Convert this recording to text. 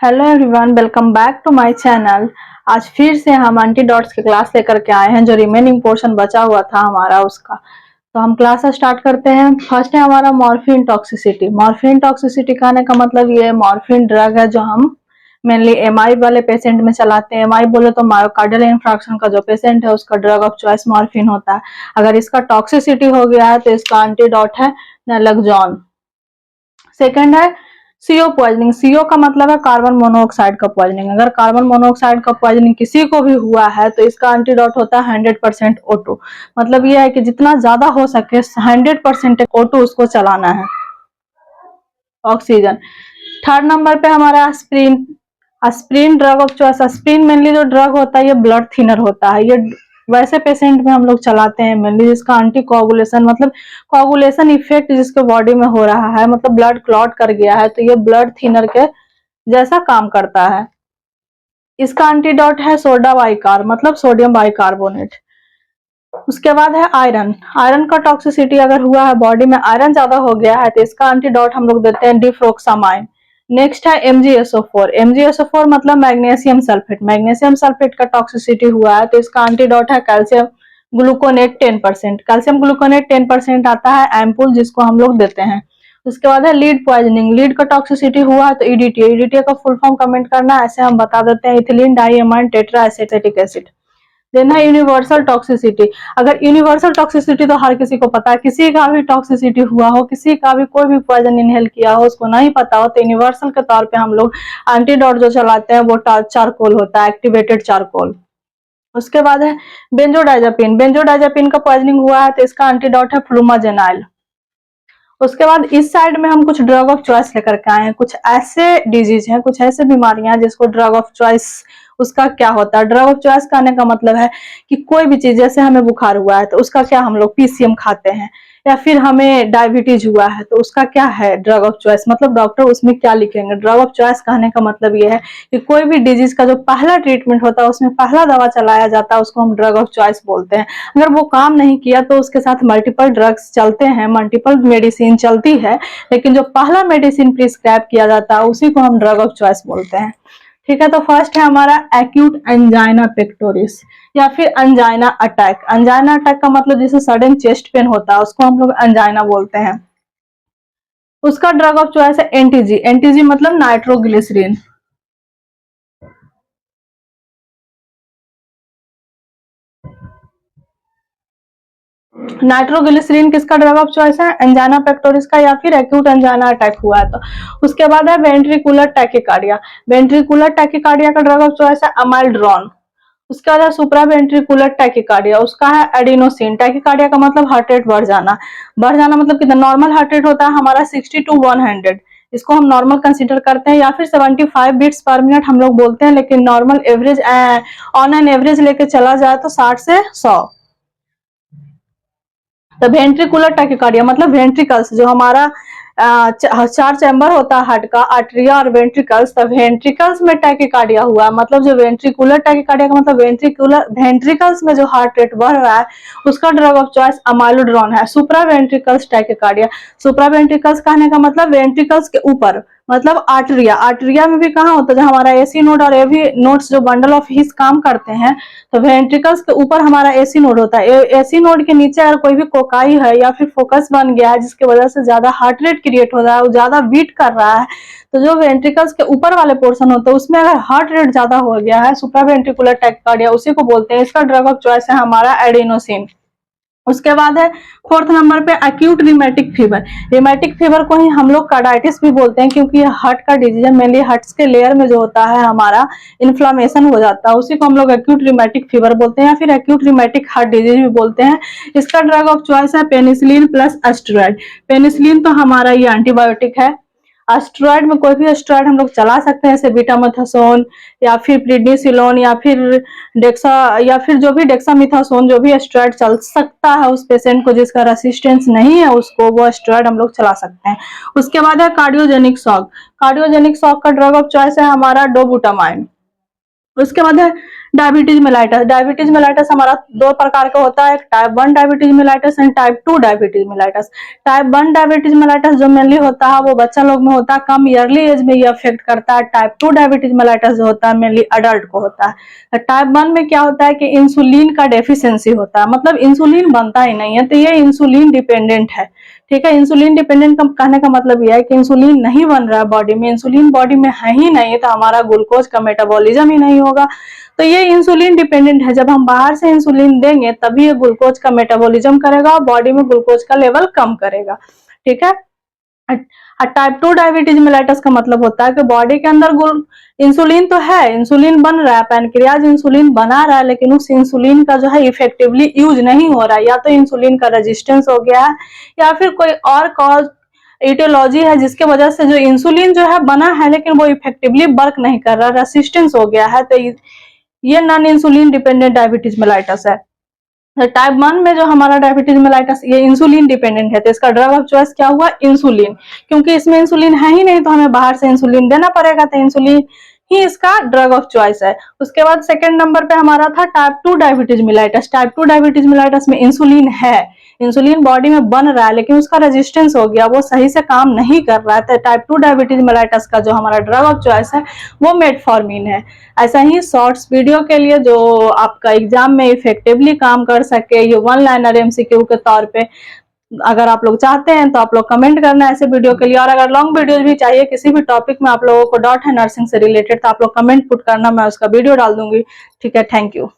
Hello everyone, welcome back to my channel. आज फिर से हम एंटीडॉट्स की क्लास लेकर के आए हैं। जो रिमेनिंग पोर्शन बचा हुआ था हमारा उसका, तो हम क्लास स्टार्ट करते हैं। फर्स्ट है हमारा मॉर्फिन टॉक्सिसिटी। मॉर्फिन टॉक्सिसिटी कहने का मतलब ये मॉर्फिन ड्रग है जो हम मेनली एमआई वाले पेशेंट में चलाते हैं। एमआई बोले तो मायोकार्डियल इंफ्राक्शन का जो पेशेंट है उसका ड्रग ऑफ चॉइस मॉर्फिन होता है। अगर इसका टॉक्सिसिटी हो गया है तो इसका एंटीडॉट है नैलोक्सोन। सेकंड है सीओ पॉइजनिंग। सीओ का मतलब है कार्बन मोनोऑक्साइड का पॉइजनिंग। अगर कार्बन मोनोऑक्साइड का पॉइजनिंग किसी को भी हुआ है तो इसका एंटीडोट होता है 100% O2। मतलब यह है कि जितना ज्यादा हो सके 100% O2 उसको चलाना है, ऑक्सीजन। थर्ड नंबर पे हमारा aspirin. Aspirin drug of choice. Aspirin mainly जो ड्रग होता है ये ब्लड थिनर होता है। ये वैसे पेशेंट में हम लोग चलाते हैं मेनली जिसका एंटी कोगुलेशन मतलब कोगुलेशन इफेक्ट जिसके बॉडी में हो रहा है, मतलब ब्लड क्लॉट कर गया है, तो ये ब्लड थिनर के जैसा काम करता है। इसका एंटीडोट है सोडा बाइकार मतलब सोडियम बाइकार्बोनेट। उसके बाद है आयरन। आयरन का टॉक्सिसिटी अगर हुआ है, बॉडी में आयरन ज्यादा हो गया है, तो इसका एंटीडोट हम लोग देते हैं डिफ्रोक्सामाइन। नेक्स्ट है MgSO4। MgSO4 मतलब मैग्नीशियम सल्फेट। मैग्नीशियम सल्फेट का टॉक्सिसिटी हुआ है तो इसका एंटीडोट है कैल्शियम ग्लूकोनेट 10%। कैल्शियम ग्लूकोनेट 10% आता है एम्पूल जिसको हम लोग देते हैं। उसके बाद है लीड पॉइजनिंग। लीड का टॉक्सिसिटी हुआ है तो ईडीटी। ईडीटी का फुल फॉर्म कमेंट करना है, ऐसे हम बता देते हैं ethylene diamine tetra acetic acid. Then है यूनिवर्सल टॉक्सिसिटी। अगर यूनिवर्सल टॉक्सिसिटी तो हर किसी को पता है, किसी का भी टॉक्सिसिटी हुआ हो, किसी का भी कोई भी पॉइजन इनहेल किया हो उसको नहीं पता हो, तो यूनिवर्सल के तौर पे हम लोग एंटीडोट जो चलाते हैं वो चारकोल होता है, एक्टिवेटेड चारकोल। उसके बाद है बेंजोडाइजापिन। बेंजोडाइजापिन का पॉइजनिंग हुआ है तो इसका एंटीडोट है फ्लूमाजेनाइल। उसके बाद इस साइड में हम कुछ ड्रग ऑफ चॉइस लेकर के आए हैं। कुछ ऐसे डिजीज हैं, कुछ ऐसे बीमारियां हैं जिसको ड्रग ऑफ चॉइस उसका क्या होता है। ड्रग ऑफ चॉइस कहने का मतलब है कि कोई भी चीज, जैसे हमें बुखार हुआ है तो उसका क्या हम लोग पीसीएम खाते हैं, या फिर हमें डायबिटीज हुआ है तो उसका क्या है ड्रग ऑफ चॉइस, मतलब डॉक्टर उसमें क्या लिखेंगे। ड्रग ऑफ चॉइस कहने का मतलब ये है कि कोई भी डिजीज का जो पहला ट्रीटमेंट होता है उसमें पहला दवा चलाया जाता है उसको हम ड्रग ऑफ चॉइस बोलते हैं। अगर वो काम नहीं किया तो उसके साथ मल्टीपल ड्रग्स चलते हैं, मल्टीपल मेडिसिन चलती है, लेकिन जो पहला मेडिसिन प्रिस्क्राइब किया जाता है उसी को हम ड्रग ऑफ चॉइस बोलते हैं। ठीक है, तो फर्स्ट है हमारा एक्यूट एंजाइना पेक्टोरिस या फिर अंजाइना अटैक। अंजाइना अटैक का मतलब जैसे सडन चेस्ट पेन होता है उसको हम लोग अंजाइना बोलते हैं। उसका ड्रग ऑफ चॉइस है एनटीजी। एनटीजी मतलब नाइट्रोग्लिसरीन। नाइट्रोग्लिसरीन किसका ड्रग ऑफ चॉइस है, एंजाइना पेक्टोरिस का या फिर एक्यूट एंजाइना अटैक हुआ है तो। उसके बाद है वेंट्रिकुलर टैकिकार्डिया। वेंट्रिकुलर टैकिकार्डिया का ड्रग ऑफ चॉइस है अमाइलड्रोन। उसके बाद है सुप्रा वेंट्रिकुलर टैकिकार्डिया, उसका है एडिनोसिन। टैकिकार्डिया का मतलब हार्ट रेट बढ़ जाना। बढ़ जाना मतलब कितना, नॉर्मल हार्ट रेट होता है हमारा 60 to 100, इसको हम नॉर्मल कंसीडर करते हैं, या फिर 75 बीट्स पर मिनट हम लोग बोलते हैं, लेकिन normal average on an average लेके चला जाए तो 60 से 100। तो वेंट्रिकुलर टैकिकार्डिया मतलब वेंट्रिकल्स जो हमारा चार चैम्बर होता है हार्ट का, आर्टरिया और वेंट्रिकल्स, तो वेंट्रिकल्स में टैकिकार्डिया हुआ। मतलब जो वेंट्रिकुलर टैकिकार्डिया का मतलब वेंट्रिकल्स में जो हार्ट रेट बढ़ रहा है उसका ड्रग ऑफ चॉइस अमाइलोड्रोन है। सुप्रा वेंट्रिकल्स टैकिकार्डिया। सुप्रा वेंट्रिकल्स कहने का मतलब वेंट्रिकल्स के ऊपर, मतलब आर्टरिया। आर्टरिया में भी कहाँ होता है, जो हमारा एसी नोड और एवी नोड्स जो बंडल ऑफ हिस काम करते हैं, तो वेंट्रिकल्स के ऊपर हमारा एसी नोड होता है। एसी नोड के नीचे अगर कोई भी कोकाई है या फिर फोकस बन गया है जिसकी वजह से ज्यादा हार्ट रेट क्रिएट हो रहा है, वो ज्यादा बीट कर रहा है, तो जो वेंट्रिकल्स के ऊपर वाले पोर्शन होते हैं उसमें अगर हार्ट रेट ज्यादा हो गया है, सुप्रा वेंट्रिकुलर टैकिकार्डिया उसी को बोलते हैं। इसका ड्रग ऑफ चॉइस है हमारा एडिनोसिन। उसके बाद है फोर्थ नंबर पे acute rheumatic fever. Rheumatic fever को ही हम लोग कार्डाइटिस भी बोलते हैं, क्योंकि ये हार्ट का डिजीज है। मेनली हार्ट के लेयर में जो होता है हमारा इन्फ्लामेशन हो जाता है, उसी को हम लोग एक्यूट रिमेटिक फीवर बोलते हैं या फिर एक्यूट रिमेटिक हार्ट डिजीज भी बोलते हैं। इसका ड्रग ऑफ चॉइस है पेनिसिलिन प्लस एस्टेरॉइड। पेनिसिलिन तो हमारा ये एंटीबायोटिक है। एस्टेरॉइड में कोई भी एस्टेरॉइड हम लोग चला सकते हैं, जैसे बीटामेथासोन या फिर प्रिडनिसिलोन या फिर डेक्सा या फिर जो भी डेक्सामेथासोन, जो भी एस्टेरॉइड चल सकता है उस पेशेंट को जिसका रेसिस्टेंस नहीं है उसको, वो एस्टेरॉइड हम लोग चला सकते हैं। उसके बाद है कार्डियोजेनिक शॉक। कार्डियोजेनिक शॉक का ड्रग ऑफ चॉइस है हमारा डोबुटामाइन। उसके बाद है डायबिटीज मेलाइटस। डायबिटीज मेलाइटस हमारा दो प्रकार का होता है, type 1 diabetes mellitus and type 2 diabetes mellitus. Type 1 diabetes mellitus जो मेनली होता है वो बच्चा लोग में होता है, कम ईयरली एज में ये अफेक्ट करता है। टाइप 2 डायबिटीज मेलाइटस जो होता है मेनली अडल्ट को होता है। टाइप 1 में क्या होता है कि इंसुलिन का डेफिशिएंसी होता है, मतलब इंसुलिन बनता ही नहीं है, तो ये इंसुलिन डिपेंडेंट है। ठीक है, इंसुलिन डिपेंडेंट का कहने का मतलब यह है कि इंसुलिन नहीं बन रहा है बॉडी में, इंसुलिन बॉडी में है ही नहीं, तो हमारा ग्लूकोज का मेटाबॉलिज्म ही नहीं होगा। तो ये इंसुलिन डिपेंडेंट है, जब हम बाहर से इंसुलिन देंगे तभी ये ग्लूकोज का मेटाबॉलिज्म करेगा और बॉडी में ग्लूकोज का लेवल कम करेगा। ठीक है, टाइप 2 डायबिटीज मेलाइटस का मतलब होता है कि बॉडी के अंदर इंसुलिन तो है, इंसुलिन बन रहा है, पैनक्रियाज इंसुलिन बना रहा है, लेकिन उस इंसुलिन का जो है इफेक्टिवली यूज नहीं हो रहा है, या तो इंसुलिन का रेजिस्टेंस हो गया है या फिर कोई और कॉज एटियोलॉजी है जिसके वजह से जो इंसुलिन जो है बना है लेकिन वो इफेक्टिवली वर्क नहीं कर रहा, रेसिस्टेंस हो गया है, तो ये non insulin dependent diabetes mellitus है। टाइप 1 में जो हमारा डायबिटीज मेलाइटस ये इंसुलिन डिपेंडेंट है, तो इसका ड्रग ऑफ चॉइस क्या हुआ, इंसुलिन। क्योंकि इसमें इंसुलिन है ही नहीं तो हमें बाहर से इंसुलिन देना पड़ेगा, तो इंसुलिन ही इसका ड्रग ऑफ चॉइस है। उसके बाद सेकंड नंबर पे हमारा था type 2 diabetes mellitus. Type 2 diabetes mellitus में इंसुलिन है, इंसुलिन बॉडी में बन रहा है, लेकिन उसका रेजिस्टेंस हो गया, वो सही से काम नहीं कर रहा है, तो टाइप 2 डायबिटीज मेलाइटस का जो हमारा ड्रग ऑफ चॉइस है वो मेटफॉर्मिन है। ऐसा ही शॉर्ट्स वीडियो के लिए जो आपका एग्जाम में इफेक्टिवली काम कर सके, ये वन लाइनर एमसीक्यू के तौर पे अगर आप लोग चाहते हैं तो आप लोग कमेंट करना ऐसे वीडियो के लिए, और अगर लॉन्ग वीडियोज भी चाहिए किसी भी टॉपिक में आप लोगों को डाउट है नर्सिंग से रिलेटेड तो आप लोग कमेंट पुट करना, मैं उसका वीडियो डाल दूंगी। ठीक है, थैंक यू।